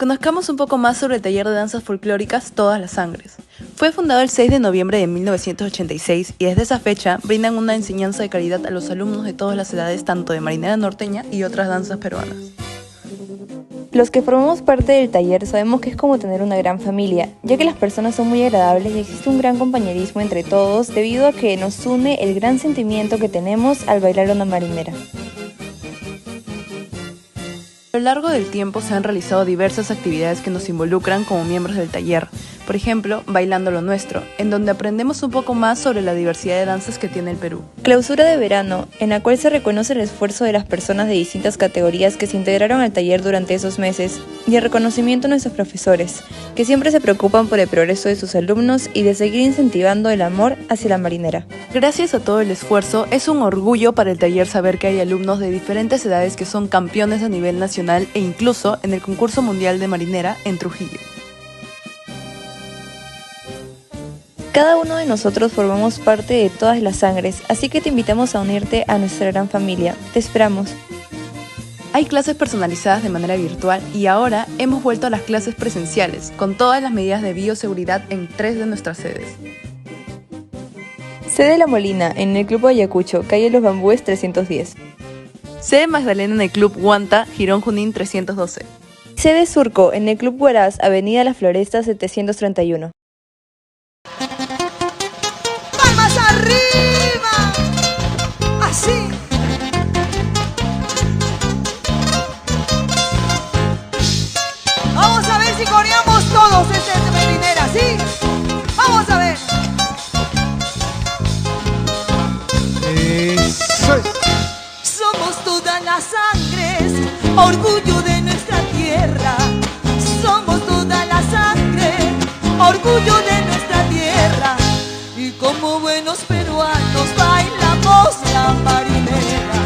Conozcamos un poco más sobre el taller de danzas folclóricas Todas las Sangres. Fue fundado el 6 de noviembre de 1986 y desde esa fecha brindan una enseñanza de calidad a los alumnos de todas las edades, tanto de marinera norteña y otras danzas peruanas. Los que formamos parte del taller sabemos que es como tener una gran familia, ya que las personas son muy agradables y existe un gran compañerismo entre todos debido a que nos une el gran sentimiento que tenemos al bailar una marinera. A lo largo del tiempo se han realizado diversas actividades que nos involucran como miembros del taller. Por ejemplo, Bailando lo Nuestro, en donde aprendemos un poco más sobre la diversidad de danzas que tiene el Perú. Clausura de verano, en la cual se reconoce el esfuerzo de las personas de distintas categorías que se integraron al taller durante esos meses, y el reconocimiento a nuestros profesores, que siempre se preocupan por el progreso de sus alumnos y de seguir incentivando el amor hacia la marinera. Gracias a todo el esfuerzo, es un orgullo para el taller saber que hay alumnos de diferentes edades que son campeones a nivel nacional e incluso en el concurso mundial de marinera en Trujillo. Cada uno de nosotros formamos parte de Todas las Sangres, así que te invitamos a unirte a nuestra gran familia. Te esperamos. Hay clases personalizadas de manera virtual y ahora hemos vuelto a las clases presenciales, con todas las medidas de bioseguridad en 3 de nuestras sedes. Sede La Molina, en el Club Ayacucho, calle Los Bambúes 310. Sede Magdalena en el Club Huanta, Girón Junín 312. Sede Surco, en el Club Huaraz, avenida La Floresta 731. ¡Palmas arriba! ¡Así! Vamos a ver si coreamos todos este marinera, ¿sí? Vamos a ver. Eso es. Somos todas las sangres, orgullo de nuestra tierra. Somos todas las sangres, orgullo de nuestra tierra. Y como buenos peruanos bailamos la marinera.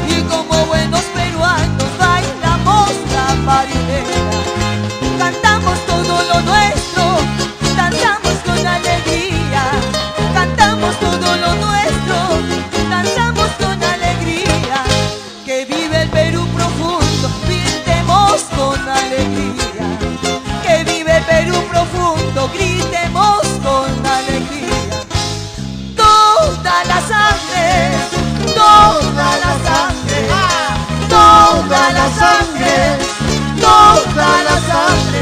Y como buenos peruanos bailamos la marinera. Cantamos todo lo nuestro, danzamos con alegría. Cantamos todo lo nuestro, danzamos con alegría. Que vive el Perú profundo, gritemos con alegría. Que vive el Perú profundo, gritemos con alegría. Toda la sangre, toda la sangre, toda la sangre, toda la sangre.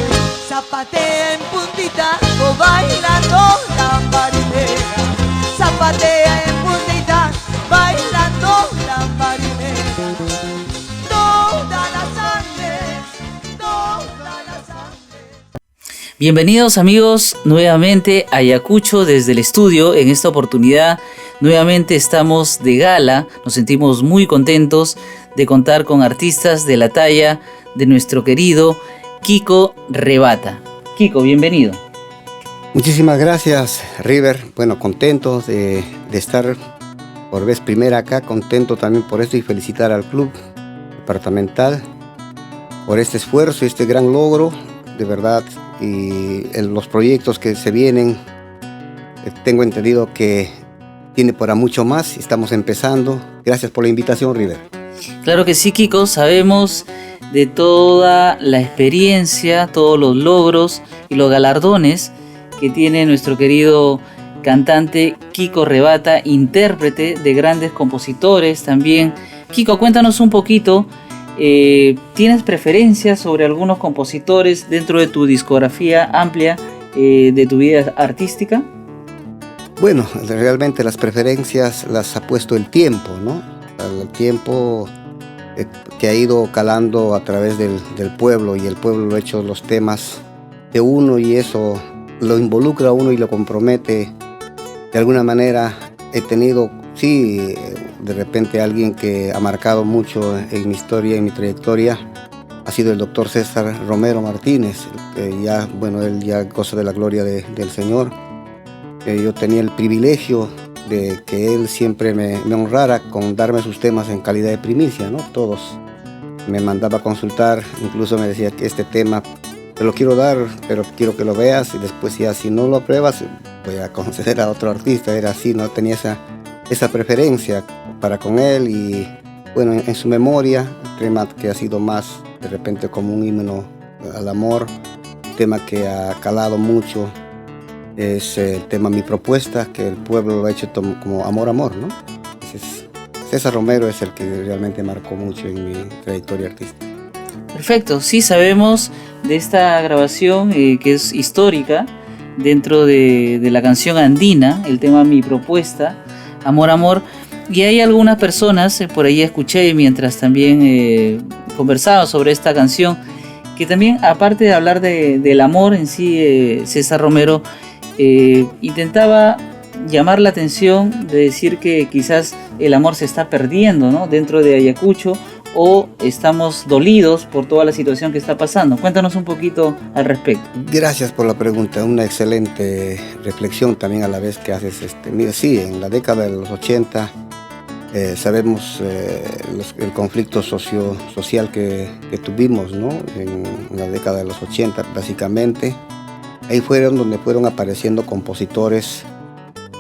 Zapatea en puntita, o bailando la marinera. Zapatea en puntita, bailando la marinera. Toda la sangre, toda la sangre. Bienvenidos amigos nuevamente a Ayacucho desde el estudio. En esta oportunidad nuevamente estamos de gala, nos sentimos muy contentos de contar con artistas de la talla de nuestro querido Kiko Rebata. Kiko, bienvenido. Muchísimas gracias, River. Bueno, contento de estar por vez primera acá, contento también por esto y felicitar al club departamental por este esfuerzo y este gran logro, de verdad, y en los proyectos que se vienen, tengo entendido que tiene para mucho más, estamos empezando. Gracias por la invitación, River. Claro que sí, Kiko, sabemos de toda la experiencia, todos los logros y los galardones que tiene nuestro querido cantante Kiko Rebata, intérprete de grandes compositores también. Kiko, cuéntanos un poquito, ¿tienes preferencias sobre algunos compositores dentro de tu discografía amplia de tu vida artística? Bueno, realmente las preferencias las ha puesto el tiempo, ¿no? El tiempo que ha ido calando a través del pueblo, y el pueblo ha hecho los temas de uno y eso lo involucra a uno y lo compromete. De alguna manera he tenido, sí, de repente alguien que ha marcado mucho en mi historia, en mi trayectoria, ha sido el doctor César Romero Martínez, que ya, bueno, él ya goza de la gloria del Señor. Yo tenía el privilegio de que él siempre me honrara con darme sus temas en calidad de primicia, ¿no? Todos me mandaba a consultar, incluso me decía que este tema te lo quiero dar, pero quiero que lo veas, y después ya si no lo apruebas voy a conceder a otro artista. Era así, no tenía esa preferencia para con él. Y bueno, en su memoria, el tema que ha sido más de repente como un himno al amor. Un tema que ha calado mucho es el tema Mi Propuesta, que el pueblo lo ha hecho como amor, ¿no? César Romero es el que realmente marcó mucho en mi trayectoria artística. Perfecto, sí sabemos de esta grabación que es histórica dentro de la canción andina, el tema Mi Propuesta, Amor, Amor. Y hay algunas personas, por ahí escuché mientras también conversaba sobre esta canción, que también, aparte de hablar del amor en sí, César Romero intentaba llamar la atención de decir que quizás el amor se está perdiendo, ¿no?, dentro de Ayacucho, o estamos dolidos por toda la situación que está pasando. Cuéntanos un poquito al respecto. Gracias por la pregunta, una excelente reflexión también a la vez que haces. Mira, sí, en la década de los 80 sabemos el conflicto social que tuvimos, ¿no?, en la década de los 80 básicamente. Ahí fueron donde fueron apareciendo compositores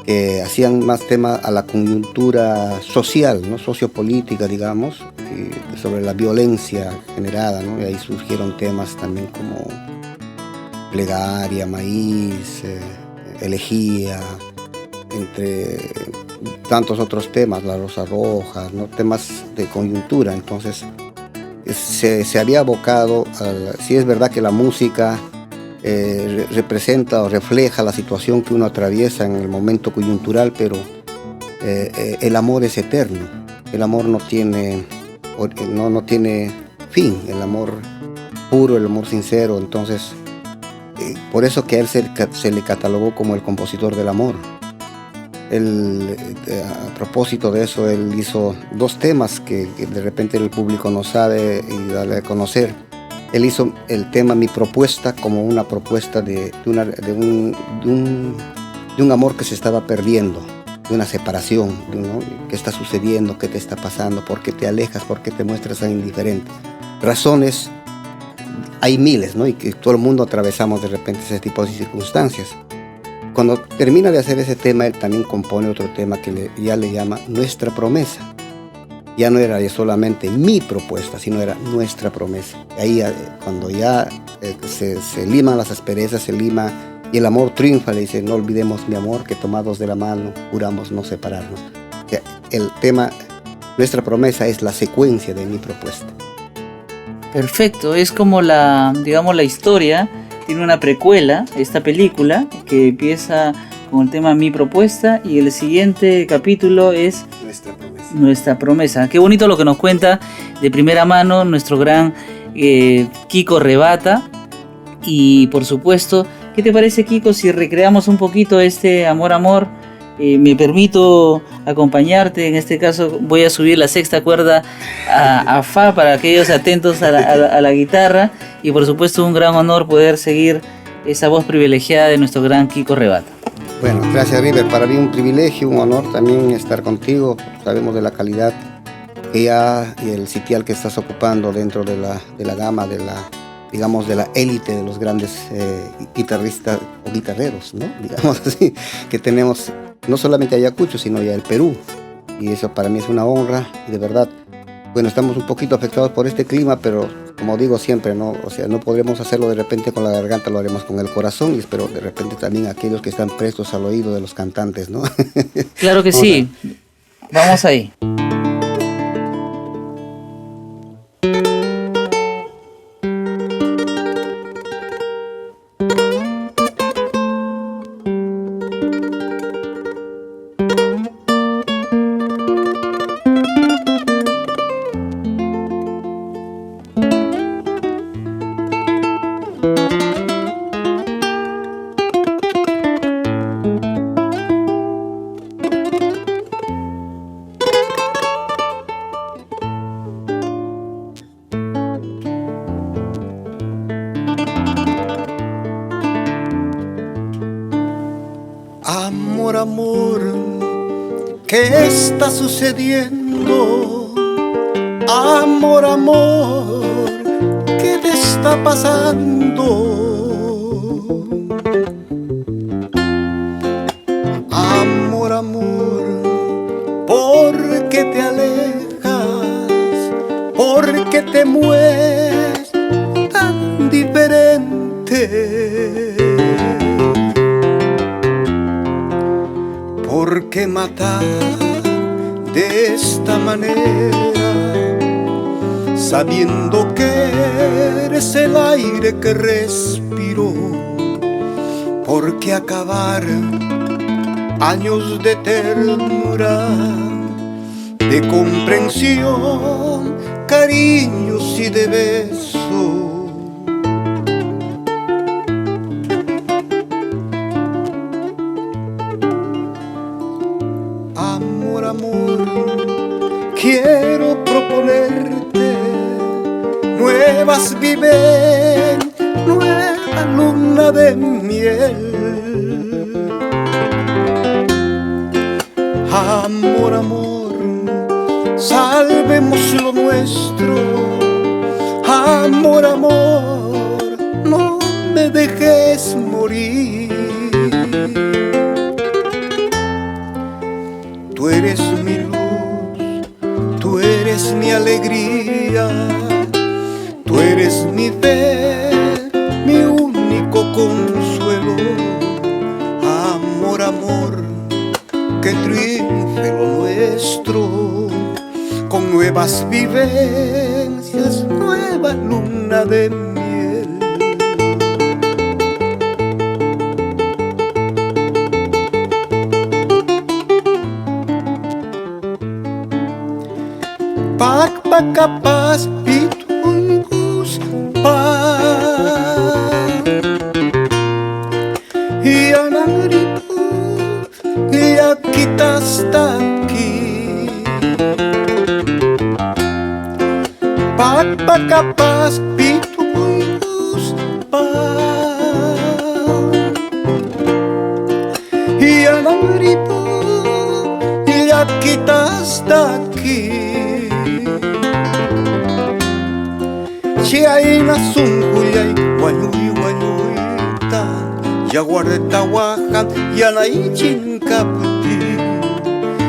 que hacían más tema a la coyuntura social, ¿no?, sociopolítica, digamos, y sobre la violencia generada, ¿no? Y ahí surgieron temas también como Plegaria, Maíz, Elegía, entre tantos otros temas, La Rosa Roja, ¿no?, temas de coyuntura. Entonces se había abocado, sí es verdad que la música representa o refleja la situación que uno atraviesa en el momento coyuntural, pero el amor es eterno, el amor no tiene fin, el amor puro, el amor sincero. Entonces por eso que a él se le catalogó como el compositor del amor. Él, a propósito de eso, él hizo dos temas que de repente el público no sabe y darle a conocer. Él hizo el tema Mi Propuesta como una propuesta de un amor que se estaba perdiendo, de una separación, ¿no? ¿Qué está sucediendo? ¿Qué te está pasando? ¿Por qué te alejas? ¿Por qué te muestras tan indiferente? Razones hay miles, ¿no? Y que todo el mundo atravesamos de repente ese tipo de circunstancias. Cuando termina de hacer ese tema, él también compone otro tema que ya le llama Nuestra Promesa. Ya no era solamente mi propuesta, sino era nuestra promesa. Y ahí cuando ya se liman las asperezas, se lima y el amor triunfa, le dice: no olvidemos, mi amor, que tomados de la mano juramos no separarnos. O sea, el tema Nuestra Promesa es la secuencia de Mi Propuesta. Perfecto, es como la historia, tiene una precuela, esta película, que empieza con el tema Mi Propuesta y el siguiente capítulo es Nuestra Promesa. Qué bonito lo que nos cuenta de primera mano nuestro gran Kiko Rebata. Y por supuesto, ¿qué te parece, Kiko, si recreamos un poquito este Amor, Amor? Me permito acompañarte, en este caso voy a subir la sexta cuerda a Fa para aquellos atentos a la guitarra, y por supuesto un gran honor poder seguir esa voz privilegiada de nuestro gran Kiko Rebata. Bueno, gracias, River. Para mí un privilegio, un honor también estar contigo. Sabemos de la calidad que ya y el sitial que estás ocupando dentro de la gama, de la élite de los grandes guitarristas o guitarreros, ¿no? Digamos así, que tenemos no solamente Ayacucho, sino ya el Perú. Y eso para mí es una honra y de verdad, bueno, estamos un poquito afectados por este clima, pero como digo siempre, ¿no? O sea, no podremos hacerlo de repente con la garganta, lo haremos con el corazón, y espero de repente también aquellos que están prestos al oído de los cantantes, ¿no? Claro que sí. Vamos ahí. Amor, amor, ¿qué está sucediendo? Amor, amor, ¿qué te está pasando? Amor, amor, ¿por qué te alejas? ¿Por qué te mueves tan diferente? ¿Por qué matar de esta manera, sabiendo que eres el aire que respiro? ¿Por qué acabar años de ternura, de comprensión, cariños y de besos? Amor, amor, quiero proponerte nuevas viven, nueva luna de miel. Amor, amor, salvemos lo nuestro. Amor, amor, no me dejes morir. Tú eres mi luz, tú eres mi alegría, tú eres mi fe, mi único consuelo. Amor, amor, que triunfe lo nuestro, con nuevas vivencias, nueva luna de miel. Pak pakapas pitungkus pak Yanaripu ya kita staki Pak pakapas pitungkus pak Yanaripu ya kita staki Chiaina sunjuyay, wayuy wayuyta, yaguarta wajan, yanay chinkaputi.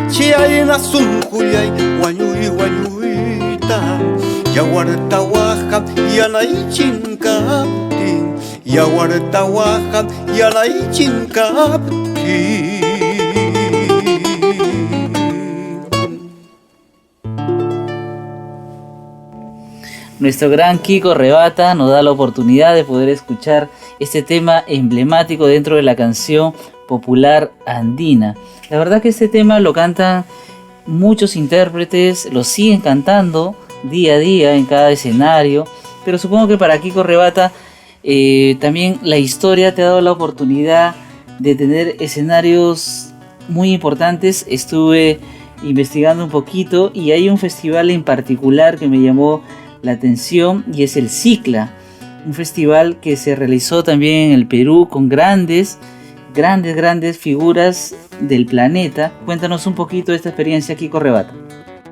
Chiaina sunjuyay, wayuy wayuyta, yaguarta wajan, yanay chinkaputi. Yaguarta wajan, yanay chinkaputi. Nuestro gran Kiko Rebata nos da la oportunidad de poder escuchar este tema emblemático dentro de la canción popular andina. La verdad que este tema lo cantan muchos intérpretes, lo siguen cantando día a día en cada escenario, pero supongo que para Kiko Rebata también la historia te ha dado la oportunidad de tener escenarios muy importantes. Estuve investigando un poquito y hay un festival en particular que me llamó la atención y es el Cicla, un festival que se realizó también en el Perú con grandes figuras del planeta. Cuéntanos un poquito de esta experiencia, Kiko Rebata.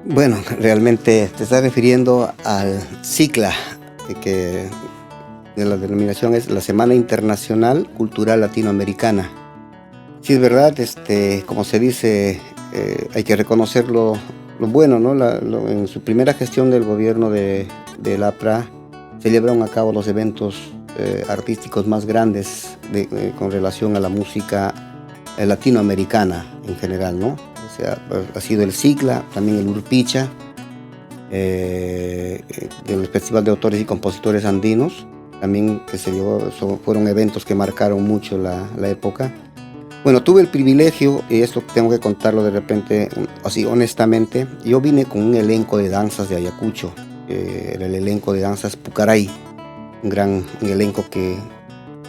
Bueno, realmente te estás refiriendo al Cicla, que la denominación es la Semana Internacional Cultural Latinoamericana. Sí, es verdad, como se dice, hay que reconocer lo bueno, ¿no? En su primera gestión del gobierno del APRA se llevaron a cabo los eventos artísticos más grandes con relación a la música latinoamericana en general, ¿no? O sea, ha sido el Cicla, también el Urpicha, del Festival de Autores y Compositores Andinos, también que fueron eventos que marcaron mucho la época. Bueno, tuve el privilegio, y esto tengo que contarlo de repente, así honestamente, yo vine con un elenco de danzas de Ayacucho, era el elenco de danzas Pucaray, un elenco que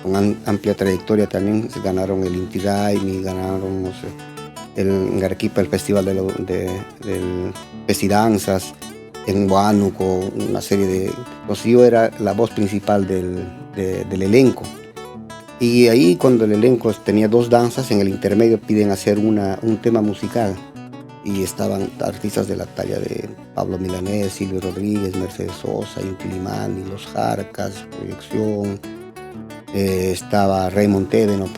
con amplia trayectoria también se ganaron el Inti Raymi, ganaron, no sé, en Arequipa el Festival del Festidanzas, en Huánuco, una serie de... Pues yo era la voz principal del elenco. Y ahí cuando el elenco tenía 2 danzas, en el intermedio piden hacer un tema musical. Y estaban artistas de la talla de Pablo Milanés, Silvio Rodríguez, Mercedes Sosa, Inti Illimani, Los Jarcas, Proyección. Estaba Raymond Tebeno,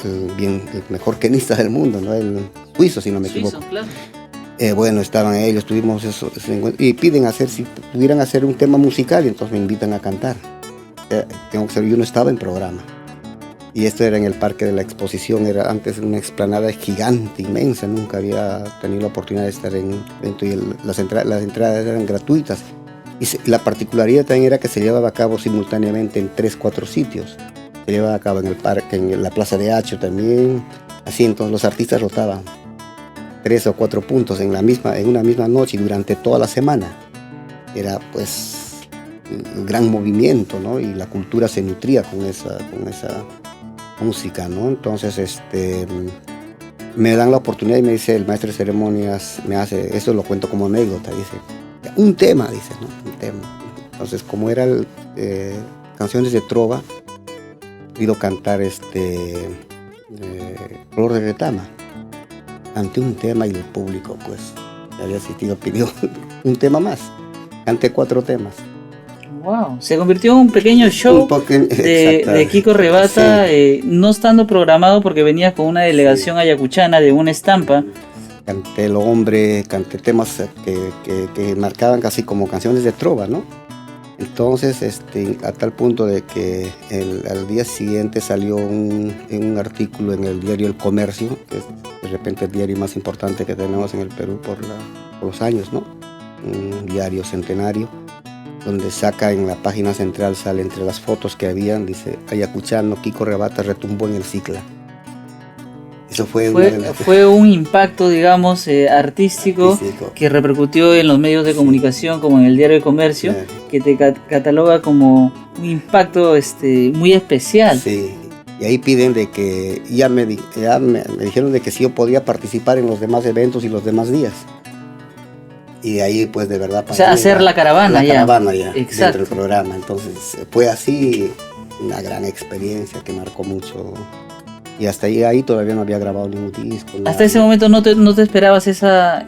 el mejor quenista del mundo, ¿no? El suizo, si no me equivoco. Claro. Bueno, estaban ellos, tuvimos eso, y piden si pudieran hacer un tema musical, y entonces me invitan a cantar. que tengo que ser, yo no estaba en programa. Y esto era en el Parque de la Exposición, era antes una explanada gigante, inmensa, nunca había tenido la oportunidad de estar en evento y las entradas eran gratuitas. Y la particularidad también era que se llevaba a cabo simultáneamente en 3-4 sitios. Se llevaba a cabo en el parque, en la Plaza de Hacho también, así entonces los artistas rotaban 3 o 4 puntos en una misma noche y durante toda la semana. Era pues un gran movimiento, ¿no? Y la cultura se nutría con esa música, ¿no? Entonces me dan la oportunidad y me dice el maestro de ceremonias, eso lo cuento como anécdota, dice, un tema, dice, ¿no? Un tema. Entonces, como eran canciones de trova, pido cantar Flor de Retama. Canté un tema y el público, pues, que había asistido, pidió un tema más. Canté 4 temas. Wow, se convirtió en un pequeño show de Kiko Rebata, sí. No estando programado porque venía con una delegación ayacuchana de una estampa. Canté El Hombre, canté temas que marcaban casi como canciones de trova, ¿no? Entonces, a tal punto de que al día siguiente salió un artículo en el diario El Comercio, que es de repente el diario más importante que tenemos en el Perú por los años, ¿no? Un diario centenario, donde saca en la página central, sale entre las fotos que habían, dice, ayacuchano, Kiko Rebata retumbó en el Cicla. Eso fue un impacto, digamos, artístico que repercutió en los medios de comunicación, como en el diario El Comercio, sí, que te cataloga como un impacto muy especial. Sí, y ahí piden de que, me dijeron de que sí yo podía participar en los demás eventos y los demás días. Y ahí, pues, de verdad... O sea, hacer la caravana ya. Exacto. Dentro del programa. Entonces, fue así una gran experiencia que marcó mucho. Y hasta ahí todavía no había grabado ningún disco. Hasta ese momento no te esperabas esa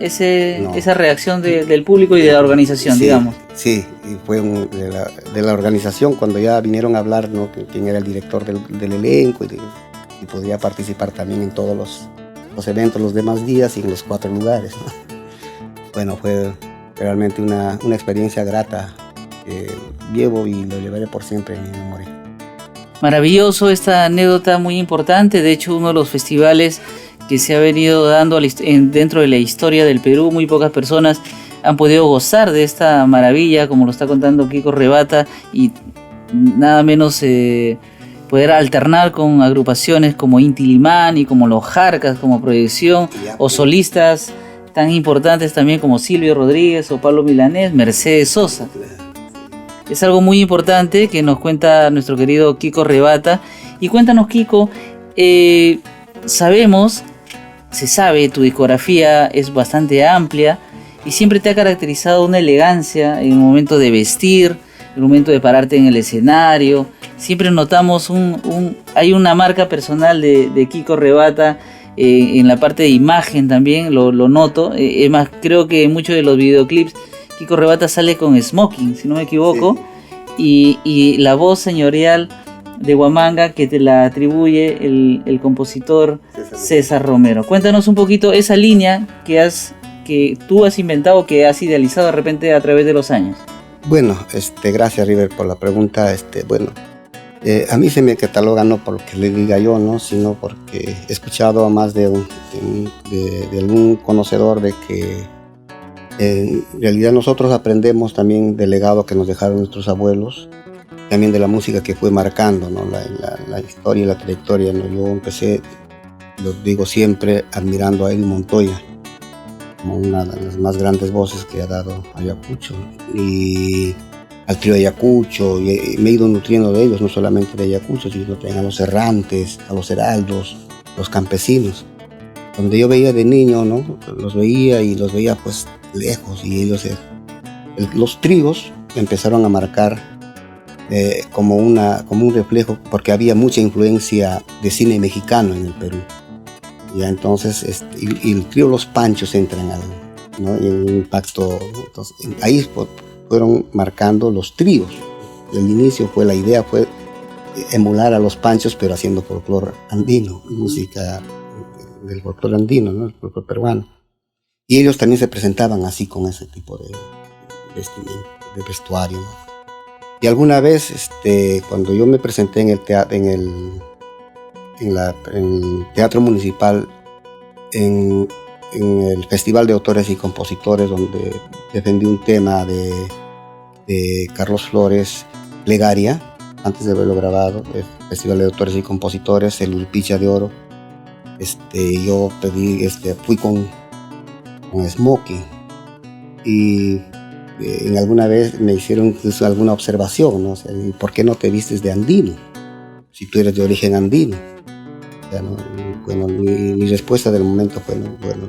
reacción del público y de la organización, sí, digamos. Sí, y fue de la organización cuando ya vinieron a hablar, ¿no? Quién era el director del elenco y podía participar también en todos los eventos, los demás días y en los 4 lugares, ¿no? Bueno, fue realmente una experiencia grata que llevo y lo llevaré por siempre en mi memoria. Maravilloso, esta anécdota muy importante. De hecho, uno de los festivales que se ha venido dando dentro de la historia del Perú, muy pocas personas han podido gozar de esta maravilla, como lo está contando Kiko Rebata, y nada menos poder alternar con agrupaciones como Inti Limán y como Los Jarcas como proyección, o solistas tan importantes también como Silvio Rodríguez o Pablo Milanés, Mercedes Sosa. Es algo muy importante que nos cuenta nuestro querido Kiko Rebata. Y cuéntanos, Kiko, se sabe, tu discografía es bastante amplia y siempre te ha caracterizado una elegancia en el momento de vestir, en el momento de pararte en el escenario. Siempre notamos hay una marca personal de Kiko Rebata. En la parte de imagen también lo noto. Es más, creo que en muchos de los videoclips Kiko Rebata sale con smoking, si no me equivoco, sí. y la voz señorial de Huamanga que te la atribuye el compositor César Romero. Cuéntanos un poquito esa línea que tú has inventado, que has idealizado de repente a través de los años. Bueno, gracias, River, por la pregunta. A mí se me cataloga no por lo que le diga yo, ¿no? Sino porque he escuchado a más de algún conocedor de que en realidad nosotros aprendemos también del legado que nos dejaron nuestros abuelos, también de la música que fue marcando, ¿no? La historia y la trayectoria, ¿no? Yo empecé, lo digo siempre, admirando a Eddie Montoya como una de las más grandes voces que ha dado Ayacucho, y al trío Ayacucho, y me he ido nutriendo de ellos, no solamente de Ayacucho, sino también a los errantes, a los heraldos, los campesinos, donde yo veía de niño, ¿no? Los veía pues lejos, y ellos, los tríos empezaron a marcar como un reflejo, porque había mucha influencia de cine mexicano en el Perú. Ya entonces, y el trío Los Panchos entran ¿no? Y en un impacto, entonces, ahí fueron marcando los tríos. El inicio la idea fue emular a Los Panchos, pero haciendo folclore andino, música del folclore andino, ¿no? El folclore peruano. Y ellos también se presentaban así, con ese tipo de vestimenta, de vestuario, ¿no? Y alguna vez, cuando yo me presenté en el Teatro Municipal, en el Festival de Autores y Compositores, donde defendí un tema de Carlos Flores, Plegaria, antes de haberlo grabado, el Festival de Autores y Compositores, el Urpicha de Oro, yo fui con smoking, y en alguna vez me hicieron incluso alguna observación, ¿no? O sea, ¿por qué no te vistes de andino si tú eres de origen andino? O sea, ¿no? Bueno, mi respuesta del momento fue, ¿no? Bueno,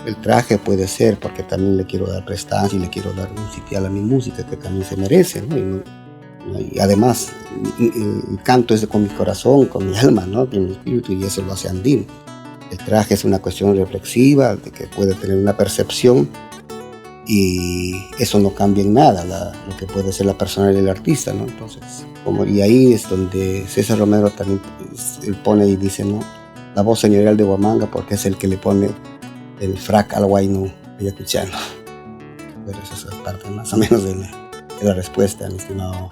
el traje puede ser porque también le quiero dar prestancia y le quiero dar un sitial a mi música que también se merece, ¿no? Y además el canto es con mi corazón, con mi alma, ¿no? Con mi espíritu, y eso lo hace andino. El traje es una cuestión reflexiva, de que puede tener una percepción, y eso no cambia en nada lo que puede ser la personalidad del artista, ¿no? Entonces, y ahí es donde César Romero también él pone y dice, ¿no? La voz señorial de Huamanga, porque es el que le pone el frac al huayno ayacuchano. Pero esa es parte más o menos de la respuesta, mi estimado.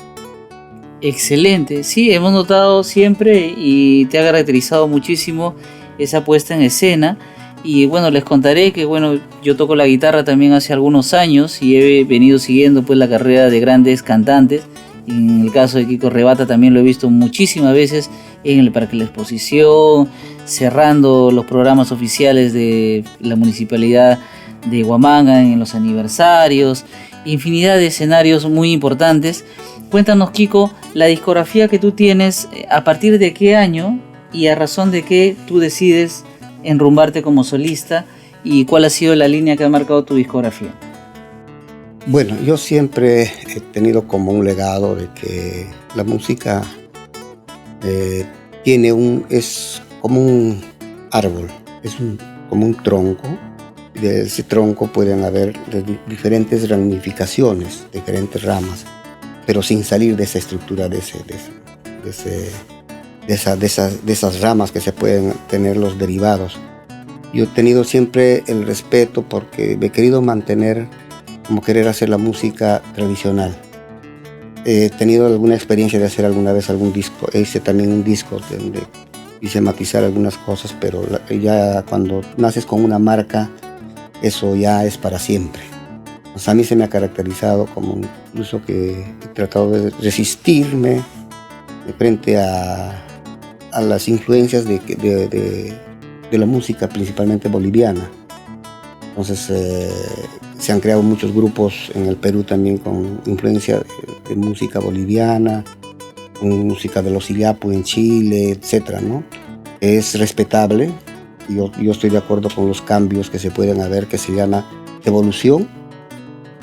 Excelente, sí, hemos notado siempre y te ha caracterizado muchísimo esa puesta en escena. Y bueno, les contaré que bueno, yo toco la guitarra también hace algunos años y he venido siguiendo pues la carrera de grandes cantantes. En el caso de Kiko Rebata también lo he visto muchísimas veces en el Parque de la Exposición, cerrando los programas oficiales de la Municipalidad de Huamanga en los aniversarios, infinidad de escenarios muy importantes. Cuéntanos, Kiko, la discografía que tú tienes, a partir de qué año y a razón de qué tú decides enrumbarte como solista, y cuál ha sido la línea que ha marcado tu discografía. Bueno, yo siempre he tenido como un legado de que la música es como un árbol, como un tronco. De ese tronco pueden haber diferentes ramificaciones, diferentes ramas, pero sin salir de esa estructura, de esas ramas que se pueden tener los derivados. Yo he tenido siempre el respeto porque he querido mantener, como querer hacer la música tradicional. He tenido alguna experiencia de hacer alguna vez algún disco, hice también un disco donde hice matizar algunas cosas, pero ya cuando naces con una marca, eso ya es para siempre. O sea, a mí se me ha caracterizado como incluso que he tratado de resistirme frente a las influencias de la música principalmente boliviana. Entonces se han creado muchos grupos en el Perú también con influencia de música boliviana, música de los Illapu en Chile, etcétera, ¿no? Es respetable. Yo estoy de acuerdo con los cambios que se pueden haber, que se llama evolución,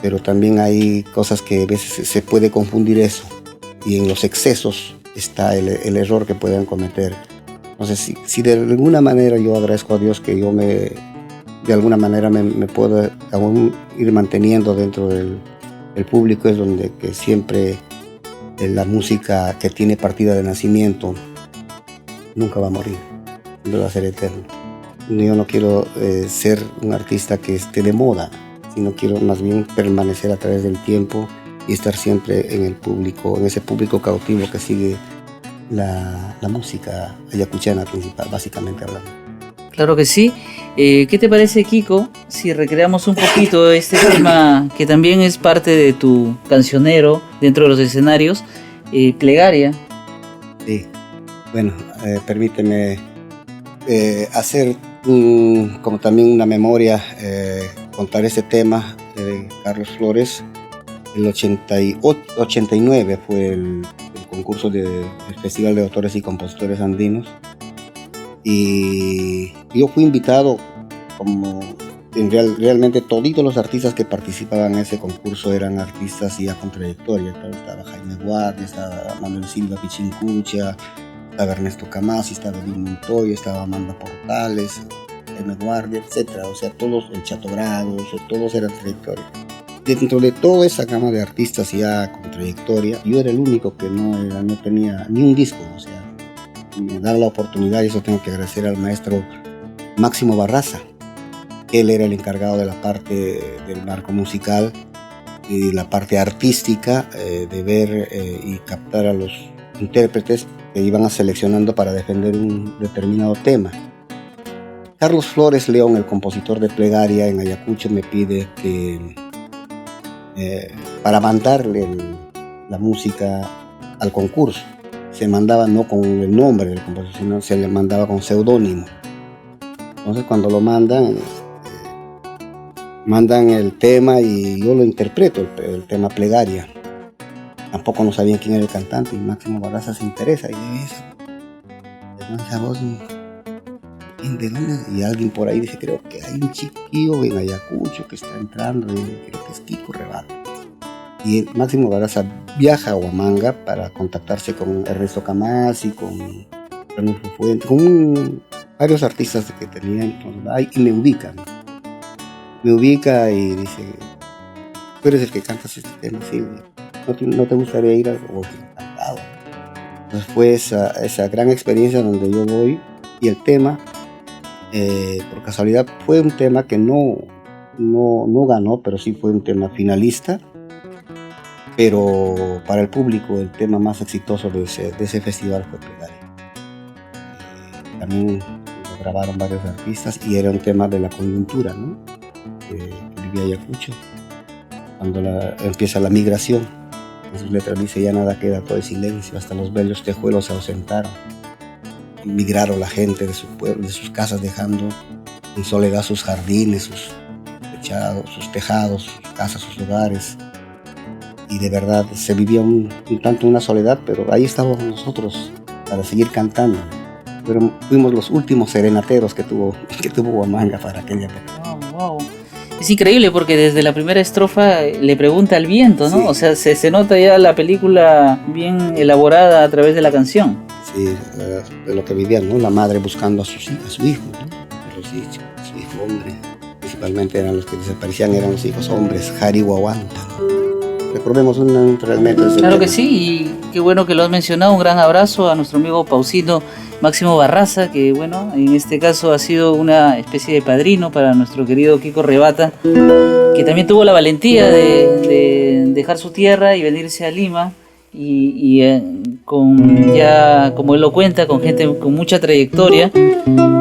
pero también hay cosas que a veces se puede confundir eso, y en los excesos está el error que pueden cometer. Entonces, si de alguna manera yo agradezco a Dios que yo de alguna manera me puedo aún ir manteniendo dentro del público, es donde que siempre la música que tiene partida de nacimiento nunca va a morir, siempre va a ser eterno. Yo no quiero ser un artista que esté de moda, sino quiero más bien permanecer a través del tiempo y estar siempre en el público, en ese público cautivo que sigue la música ayacuchana principal, básicamente hablando. Claro que sí. ¿Qué te parece, Kiko, si recreamos un poquito este tema que también es parte de tu cancionero dentro de los escenarios, Plegaria? Sí, bueno, permíteme hacer como también una memoria, contar este tema de Carlos Flores. El 89 fue el concurso del Festival de Autores y Compositores Andinos, y yo fui invitado como realmente todos los artistas que participaban en ese concurso eran artistas ya con trayectoria. Estaba Jaime Guardia, estaba Manuel Silva Pichincucha, estaba Ernesto Camasi, estaba Edwin Montoya, estaba Amanda Portales, Jaime Guardia, etc. O sea, todos, el Chato Grados, todos eran trayectoria. Dentro de toda esa gama de artistas ya con trayectoria, yo era el único que no tenía ni un disco. O sea, me da la oportunidad, y eso tengo que agradecer al maestro Máximo Barraza. Él era el encargado de la parte del marco musical, y la parte artística de ver y captar a los intérpretes que iban seleccionando para defender un determinado tema. Carlos Flores León, el compositor de Plegaria en Ayacucho, me pide que para mandarle la música al concurso, se mandaba no con el nombre del compositor, sino se le mandaba con seudónimo. Entonces cuando lo mandan el tema y yo lo interpreto, el tema Plegaria. Tampoco no sabían quién era el cantante y Máximo Barraza se interesa y dice, esa voz, ¿de dónde? Y alguien por ahí dice, creo que hay un chiquillo en Ayacucho que está entrando, y creo que es Kiko Rebata. Y Máximo Barraza viaja a Huamanga para contactarse con Ernesto Camasi, con Ranulfo Fuentes, con varios artistas que tenían, y me ubican. Me ubica y dice, tú eres el que cantas este tema, Silvio. ¿No te gustaría ir a encantado? Entonces fue esa gran experiencia donde yo voy y el tema, por casualidad, fue un tema que no ganó, pero sí fue un tema finalista. Pero para el público el tema más exitoso de ese festival fue Plegaria. También lo grabaron varios artistas y era un tema de la coyuntura, ¿no? Que vivía Ayacucho, cuando empieza la migración. En sus letras dice, ya nada queda, todo es silencio, hasta los bellos tejuelos se ausentaron. Migraron la gente de su pueblo, de sus casas, dejando en soledad sus jardines, sus techados, sus tejados, sus casas, sus hogares. Y de verdad se vivía un tanto una soledad, pero ahí estábamos nosotros para seguir cantando. Pero fuimos los últimos serenateros que tuvo Huamanga para aquella época. Wow. Es increíble porque desde la primera estrofa le pregunta al viento, ¿no? Sí. O sea, se nota ya la película bien elaborada a través de la canción. Sí, de lo que vivían, ¿no? La madre buscando a su hijo, ¿no? Su hijo hombre. Principalmente eran los que desaparecían, eran los hijos hombres, Jari Guaguanta, ¿no? Recordemos un fragmento de ese Claro tema. que sí, y qué bueno que lo has mencionado. Un gran abrazo a nuestro amigo pausino Máximo Barraza, que bueno, en este caso ha sido una especie de padrino para nuestro querido Kiko Rebata, que también tuvo la valentía de dejar su tierra y venirse a Lima y con ya, como él lo cuenta, con gente con mucha trayectoria,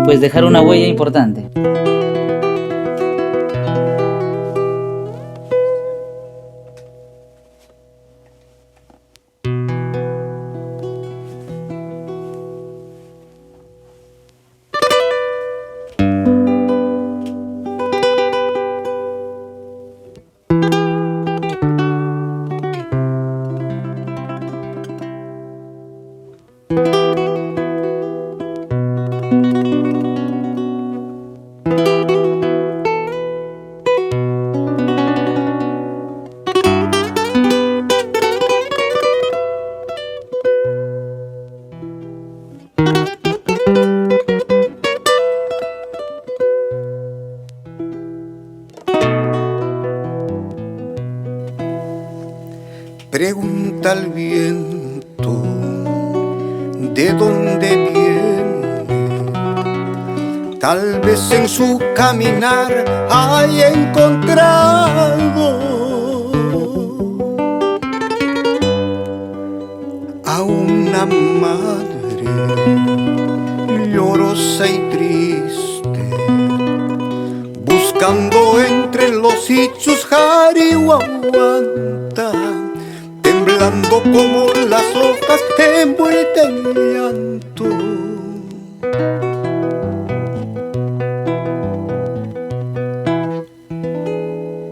pues dejar una huella importante. Pregunta al viento de dónde viene, tal vez en su caminar haya encontrado a una madre llorosa y triste, buscando entre los ichus Jarihuahuanta, temblando como las hojas envueltas en llanto.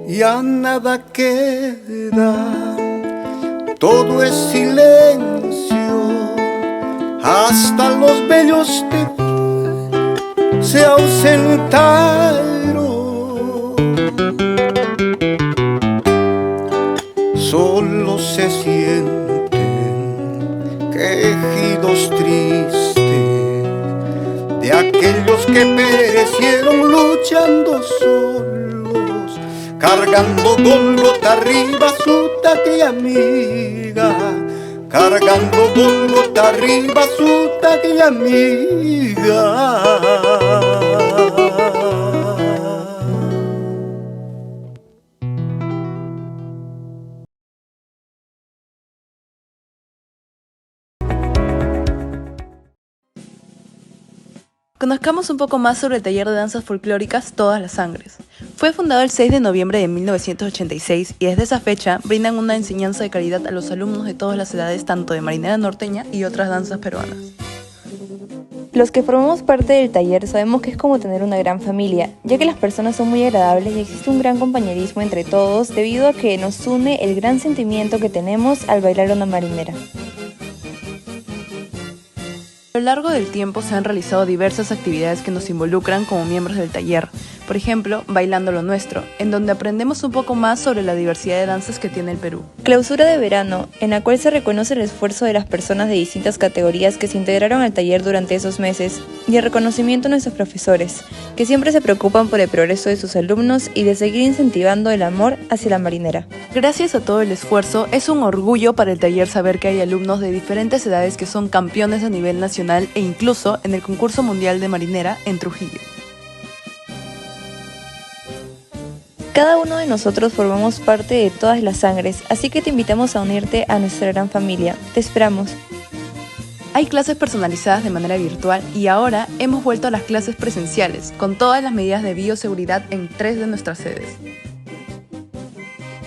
Ya nada queda, todo es silencio, hasta los bellos se ausentaron. Solo se sienten quejidos tristes de aquellos que perecieron luchando solos, cargando Golgota arriba su taquilla amiga, cargando Golgota arriba su taquilla amiga. Conozcamos un poco más sobre el taller de danzas folclóricas Todas las Sangres. Fue fundado el 6 de noviembre de 1986 y desde esa fecha brindan una enseñanza de calidad a los alumnos de todas las edades, tanto de marinera norteña y otras danzas peruanas. Los que formamos parte del taller sabemos que es como tener una gran familia, ya que las personas son muy agradables y existe un gran compañerismo entre todos debido a que nos une el gran sentimiento que tenemos al bailar una marinera. A lo largo del tiempo se han realizado diversas actividades que nos involucran como miembros del taller. Por ejemplo, Bailando lo Nuestro, en donde aprendemos un poco más sobre la diversidad de danzas que tiene el Perú. Clausura de verano, en la cual se reconoce el esfuerzo de las personas de distintas categorías que se integraron al taller durante esos meses, y el reconocimiento a nuestros profesores, que siempre se preocupan por el progreso de sus alumnos y de seguir incentivando el amor hacia la marinera. Gracias a todo el esfuerzo, es un orgullo para el taller saber que hay alumnos de diferentes edades que son campeones a nivel nacional e incluso en el concurso mundial de marinera en Trujillo. Cada uno de nosotros formamos parte de Todas las Sangres, así que te invitamos a unirte a nuestra gran familia. Te esperamos. Hay clases personalizadas de manera virtual y ahora hemos vuelto a las clases presenciales, con todas las medidas de bioseguridad en 3 de nuestras sedes.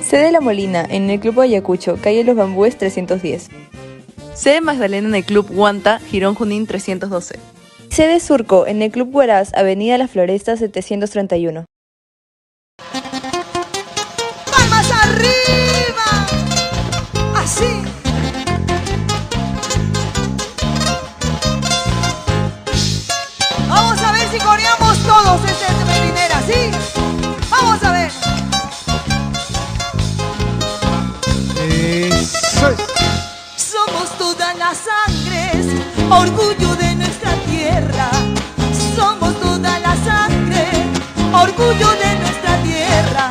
Sede La Molina, en el Club Ayacucho, calle Los Bambúes 310. Sede Magdalena en el Club Huanta, Girón Junín 312. Sede Surco, en el Club Huaraz, avenida La Floresta 731. ¡Palmas arriba! Así. Vamos a ver si coreamos todos este marinera, ¿sí? Vamos a ver. Eso es. Somos todas las sangres, orgullo de nuestra tierra. Somos toda la sangre, orgullo de nuestra tierra.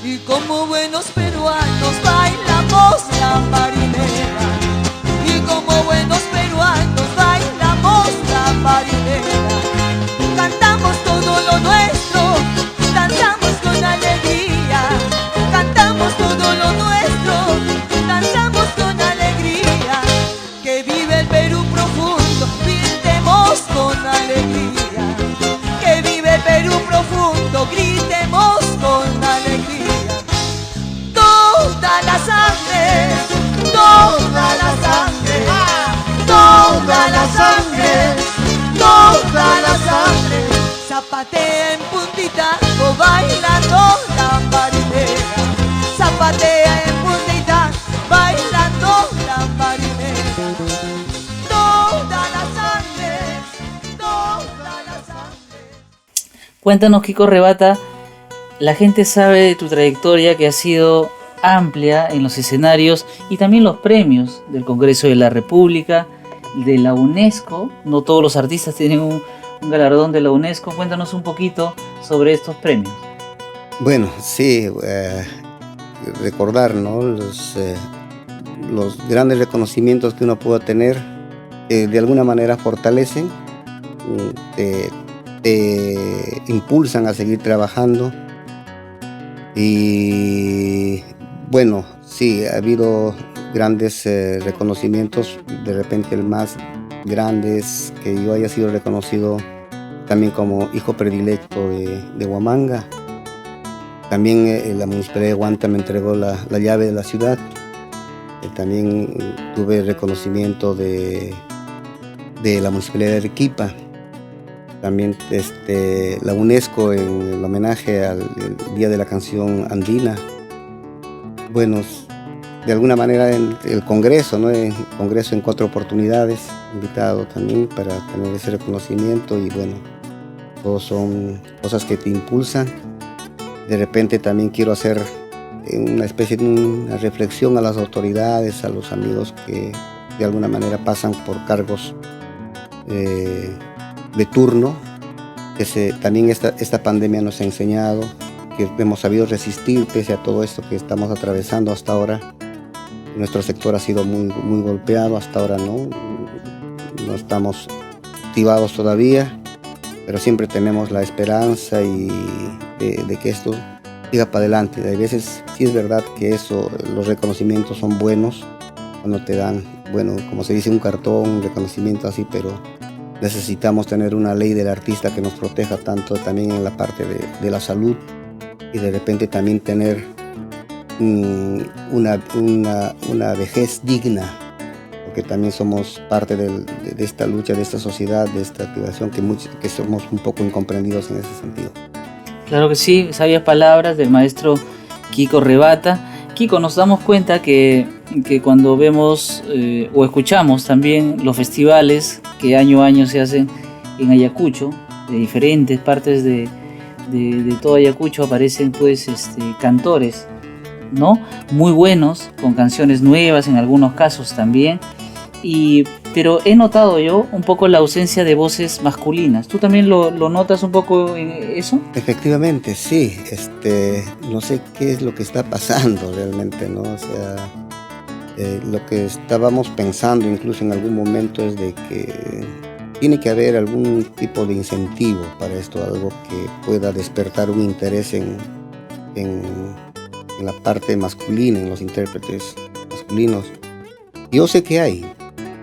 Y como buenos peruanos bailamos la marinera. Y como buenos peruanos bailamos la marinera. Cantamos todo lo nuestro, danzamos con alegría. Cantamos todo lo nuestro, danzamos con alegría. Que vive el Perú profundo, gritemos con alegría. Que vive el Perú profundo, gritemos con alegría. Toda la sangre, toda la sangre, toda la sangre, toda la sangre. Zapatea en puntita o bailando la marinera. Zapatea en puntita, bailando la marinera. Toda la sangre, toda la sangre. Cuéntanos, Kiko Rebata, la gente sabe de tu trayectoria que ha sido amplia en los escenarios y también los premios del Congreso de la República, de la UNESCO. No todos los artistas tienen un galardón de la UNESCO. Cuéntanos un poquito sobre estos premios. Bueno, sí, recordar, ¿no? Los grandes reconocimientos que uno pueda tener, de alguna manera fortalecen, te impulsan a seguir trabajando. Y bueno, sí, ha habido grandes reconocimientos. De repente el más grande es que yo haya sido reconocido también como hijo predilecto de Huamanga. También la Municipalidad de Huanta me entregó la llave de la ciudad. También tuve reconocimiento de la Municipalidad de Arequipa. También la UNESCO en el homenaje al Día de la Canción Andina. Bueno, de alguna manera en el Congreso, ¿no? El Congreso en 4 oportunidades, invitado también para tener ese reconocimiento. Y bueno, todos son cosas que te impulsan. De repente también quiero hacer una especie de una reflexión a las autoridades, a los amigos que de alguna manera pasan por cargos de turno, que también esta pandemia nos ha enseñado que hemos sabido resistir pese a todo esto que estamos atravesando hasta ahora. Nuestro sector ha sido muy, muy golpeado, hasta ahora no estamos activados todavía, pero siempre tenemos la esperanza y de que esto siga para adelante. Hay veces sí es verdad que los reconocimientos son buenos, cuando te dan, bueno, como se dice, un cartón, un reconocimiento así, pero necesitamos tener una ley del artista que nos proteja tanto también en la parte de la salud, y de repente también tener una vejez digna, porque también somos parte de esta lucha, de esta sociedad, de esta activación, que somos un poco incomprendidos en ese sentido. Claro que sí, sabias palabras del maestro Kiko Rebata. Kiko, nos damos cuenta que cuando vemos o escuchamos también los festivales que año a año se hacen en Ayacucho, de diferentes partes de todo Ayacucho, aparecen pues cantores, ¿no? Muy buenos, con canciones nuevas en algunos casos también, pero he notado yo un poco la ausencia de voces masculinas. ¿Tú también lo notas un poco en eso? Efectivamente, sí. No sé qué es lo que está pasando realmente, ¿no? O sea, lo que estábamos pensando incluso en algún momento es de que tiene que haber algún tipo de incentivo para esto, algo que pueda despertar un interés en la parte masculina, en los intérpretes masculinos. Yo sé que hay,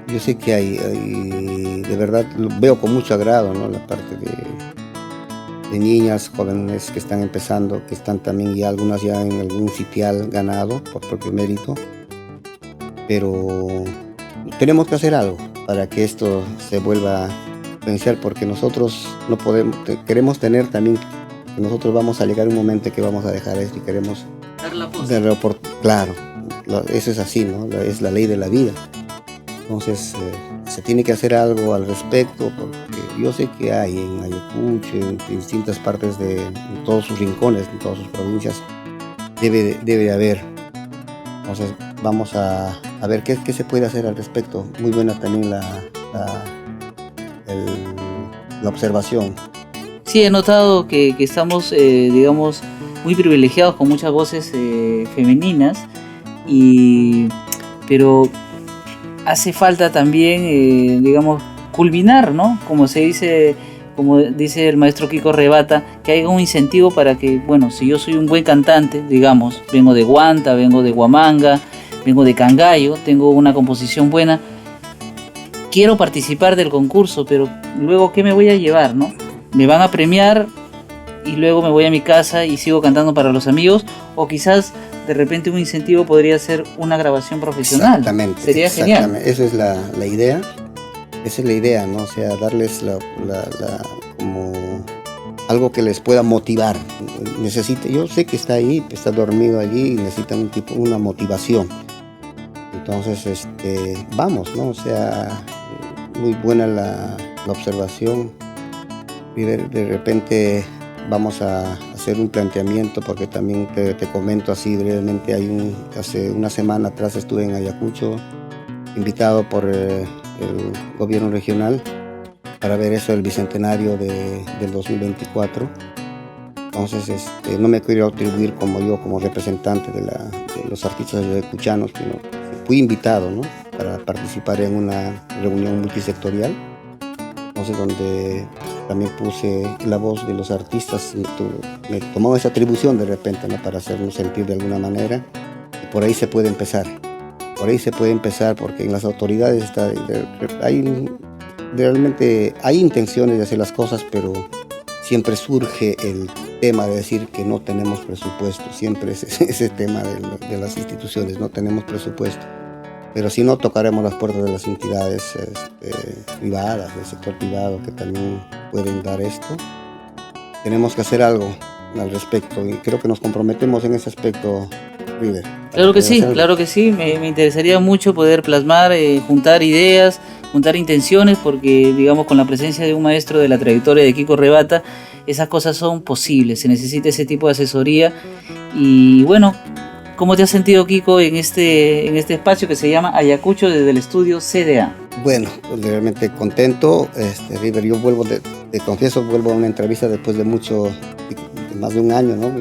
y de verdad lo veo con mucho agrado, ¿no? La parte de niñas, jóvenes que están empezando, que están también ya algunas ya en algún sitial ganado por propio mérito, pero tenemos que hacer algo para que esto se vuelva a potenciar, porque nosotros no podemos, queremos tener también, nosotros vamos a llegar a un momento que vamos a dejar esto y queremos darle claro, eso es así, ¿no? Es la ley de la vida. Entonces se tiene que hacer algo al respecto, porque yo sé que hay en Ayacucho, en distintas partes en todos sus rincones, en todas sus provincias, debe haber. Entonces vamos a ver qué se puede hacer al respecto. Muy buena también la observación. Sí, he notado que estamos, digamos, muy privilegiados con muchas voces femeninas, pero hace falta también, digamos, culminar, ¿no? Como dice el maestro Kiko Rebata, que haya un incentivo para que, bueno, si yo soy un buen cantante, digamos, vengo de Guanta, vengo de Huamanga, vengo de Cangallo, tengo una composición buena, quiero participar del concurso, pero luego ¿qué me voy a llevar, no? Me van a premiar y luego me voy a mi casa y sigo cantando para los amigos, o quizás de repente un incentivo podría ser una grabación profesional. Exactamente. Sería genial. Esa es la idea. Esa es la idea, ¿no? O sea, darles como algo que les pueda motivar. Yo sé que está ahí, está dormido allí y necesita una motivación. Entonces, vamos, ¿no? O sea, muy buena la observación. Y de repente vamos a hacer un planteamiento, porque también te comento así brevemente, hace una semana atrás estuve en Ayacucho, invitado por el gobierno regional para ver eso del bicentenario del 2024. Entonces no me quiero atribuir como representante de los artistas ayacuchanos, sino fui invitado, ¿no?, para participar en una reunión multisectorial, entonces donde también puse la voz de los artistas, me tomó esa atribución de repente, ¿no?, para hacernos sentir de alguna manera, y por ahí se puede empezar, porque en las autoridades realmente hay intenciones de hacer las cosas, pero siempre surge el tema de decir que no tenemos presupuesto, siempre es ese tema de las instituciones, no tenemos presupuesto. Pero si no, tocaremos las puertas de las entidades privadas, del sector privado, que también pueden dar esto. Tenemos que hacer algo al respecto y creo que nos comprometemos en ese aspecto, River. Claro que sí, me interesaría mucho poder plasmar, juntar ideas, juntar intenciones, porque digamos con la presencia de un maestro de la trayectoria de Kiko Rebata, esas cosas son posibles, se necesita ese tipo de asesoría. Y bueno, ¿cómo te has sentido, Kiko, en este espacio que se llama Ayacucho desde el estudio CDA? Bueno, pues realmente contento, River. Yo te confieso, vuelvo a una entrevista después de más de un año, ¿no?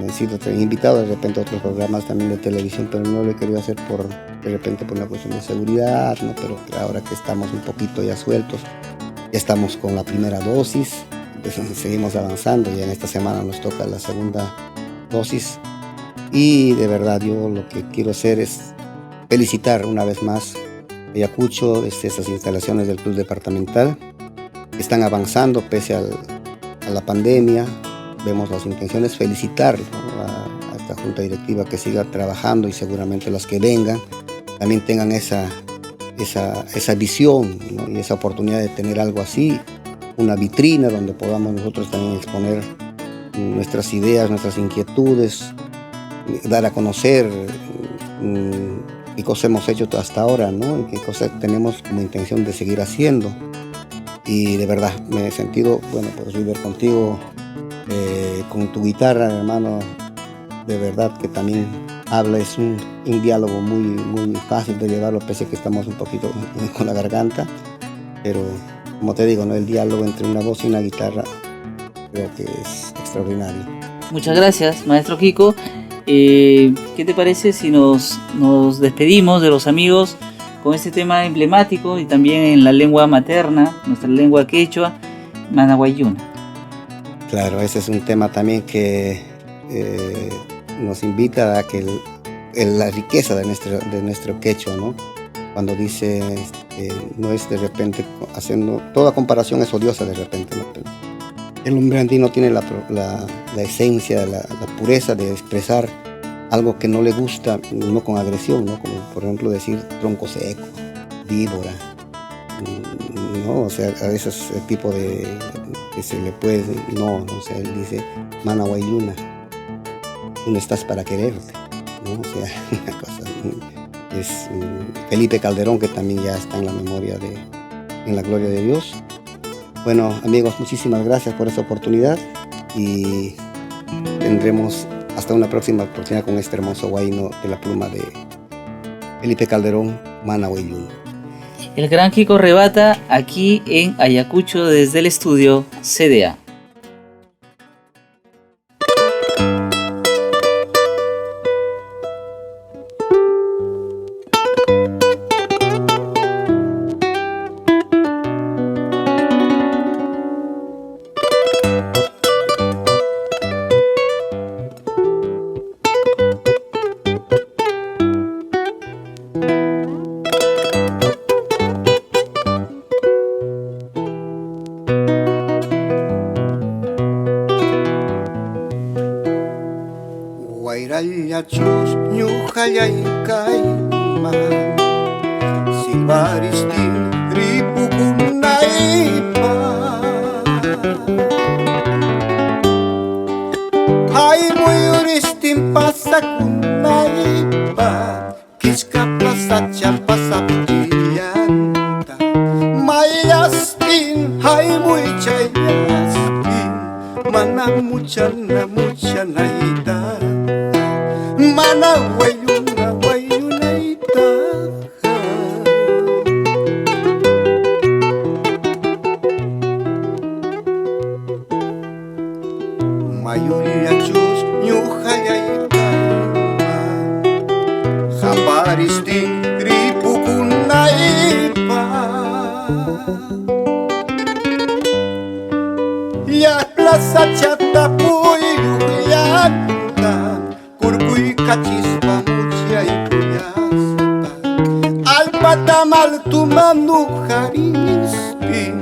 He sido invitado de repente a otros programas también de televisión, pero no lo he querido hacer de repente por una cuestión de seguridad, ¿no? Pero ahora que estamos un poquito ya sueltos, ya estamos con la primera dosis, seguimos avanzando, y en esta semana nos toca la segunda dosis. Y de verdad yo lo que quiero hacer es felicitar una vez más Ayacucho, estas instalaciones del Club Departamental, están avanzando pese a la pandemia. Vemos las intenciones, felicitar, ¿no?, a esta junta directiva que siga trabajando, y seguramente las que vengan también tengan esa visión, ¿no?, y esa oportunidad de tener algo así, una vitrina donde podamos nosotros también exponer nuestras ideas, nuestras inquietudes, dar a conocer qué cosas hemos hecho hasta ahora, ¿no?, y qué cosas tenemos como intención de seguir haciendo. Y de verdad me he sentido, bueno, pues River, contigo, con tu guitarra, hermano, de verdad que también es un diálogo muy fácil de llevarlo, pese a que estamos un poquito con la garganta, pero como te digo, ¿no?, el diálogo entre una voz y una guitarra creo que es extraordinario. Muchas gracias, maestro Kiko. ¿Qué te parece si nos despedimos de los amigos con este tema emblemático y también en la lengua materna, nuestra lengua quechua, Manahuayuna? Claro, ese es un tema también que nos invita a que la riqueza de nuestro quechua, ¿no? Cuando dice, no es de repente, haciendo toda comparación es odiosa de repente, ¿no? El hombre andino tiene la esencia, la pureza de expresar algo que no le gusta, no con agresión, ¿no? Como por ejemplo decir tronco seco, víbora, ¿no? O sea, a veces el tipo de que se le puede, no, o sea, él dice Manahuayuna, tú no estás para quererte, ¿no? O sea, una cosa, es Felipe Calderón, que también ya está en la memoria en la gloria de Dios. Bueno, amigos, muchísimas gracias por esta oportunidad, y tendremos hasta una próxima oportunidad con este hermoso guayno de la pluma de Felipe Calderón, Manahuayuna. El gran Kiko Rebata, aquí en Ayacucho desde el estudio CDA. Guairallachus ñuqallaykaman silvaristin ripukunaypa hay muyuristin pasakunaypa kichka pasacha pasaptillanta mayaspin hay muychayaspin mana muchanayta Manahuayuna, Guayunaita. Mayuriachus ñuqallaykaman japaristin ripukunaypa ya plaza chatapuyullanta kurkuy kachispa muchaypuyaspa alpatamal tumanu jarispin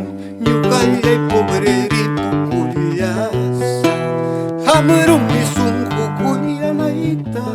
ñuqallay pobreripukullaspa hamurumi sunqu kuyanayta.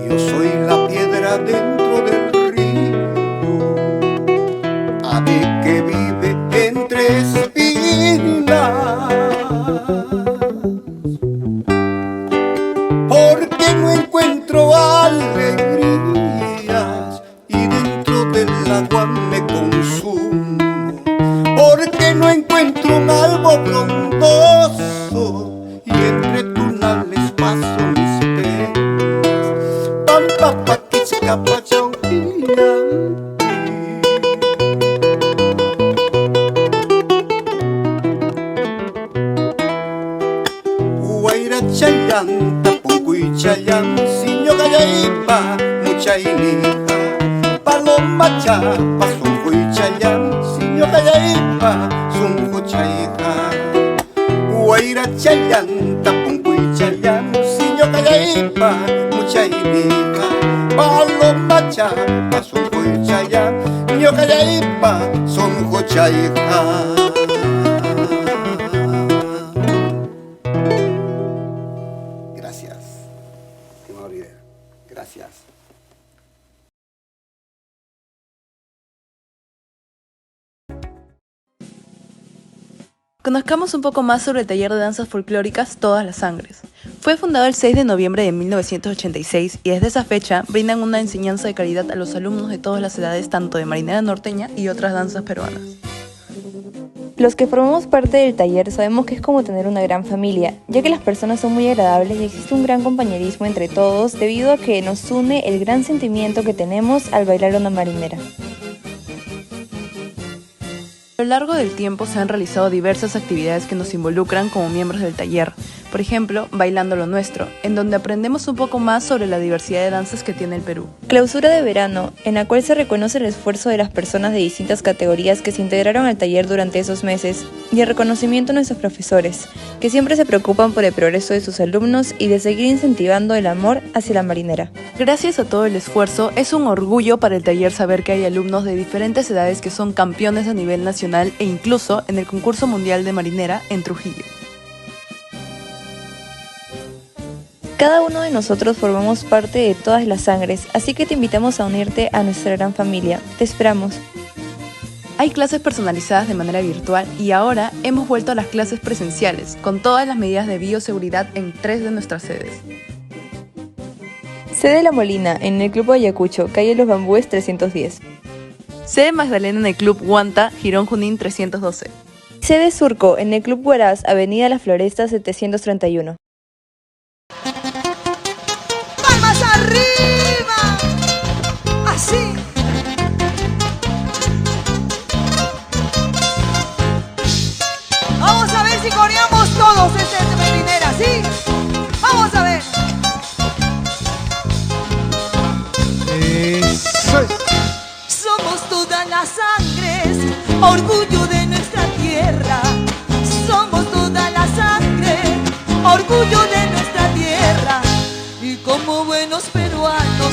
Yo soy la piedra dentro del río, ave que vive entre espinas, porque no encuentro alegrías y dentro del agua me consumo, porque no encuentro un albo frondoso y entre tunales paso mis penas. chayanta punkuy chayam siño kallaipa muchaynija paloma chapa sunkuy chayam siño kallaipa sunku chayja Guaira chayanta punkuy chayam siño kallaipa muchaynija paloma chapa sunkuy chayam siño kallaipa sunku chayja Gracias. Conozcamos un poco más sobre el taller de danzas folclóricas Todas las Sangres. Fue fundado el 6 de noviembre de 1986 y desde esa fecha brindan una enseñanza de calidad a los alumnos de todas las edades, tanto de marinera norteña y otras danzas peruanas. Los que formamos parte del taller sabemos que es como tener una gran familia, ya que las personas son muy agradables y existe un gran compañerismo entre todos debido a que nos une el gran sentimiento que tenemos al bailar una marinera. A lo largo del tiempo se han realizado diversas actividades que nos involucran como miembros del taller. Por ejemplo, Bailando lo Nuestro, en donde aprendemos un poco más sobre la diversidad de danzas que tiene el Perú. Clausura de verano, en la cual se reconoce el esfuerzo de las personas de distintas categorías que se integraron al taller durante esos meses, y el reconocimiento a nuestros profesores, que siempre se preocupan por el progreso de sus alumnos y de seguir incentivando el amor hacia la marinera. Gracias a todo el esfuerzo, es un orgullo para el taller saber que hay alumnos de diferentes edades que son campeones a nivel nacional e incluso en el concurso mundial de marinera en Trujillo. Cada uno de nosotros formamos parte de Todas las Sangres, así que te invitamos a unirte a nuestra gran familia. Te esperamos. Hay clases personalizadas de manera virtual y ahora hemos vuelto a las clases presenciales, con todas las medidas de bioseguridad en 3 de nuestras sedes. Sede La Molina, en el Club Ayacucho, calle Los Bambúes 310. Sede Magdalena en el Club Huanta, Girón Junín 312. Sede Surco, en el Club Huaraz, avenida La Floresta 731. ¡Palmas arriba! Así. Vamos a ver si coreamos todos este marinera, ¿sí? Vamos a ver. Eso es. Somos todas las sangres, orgullo de nuestra tierra. Somos toda la sangre, orgullo de nuestra tierra. Y como buenos peruanos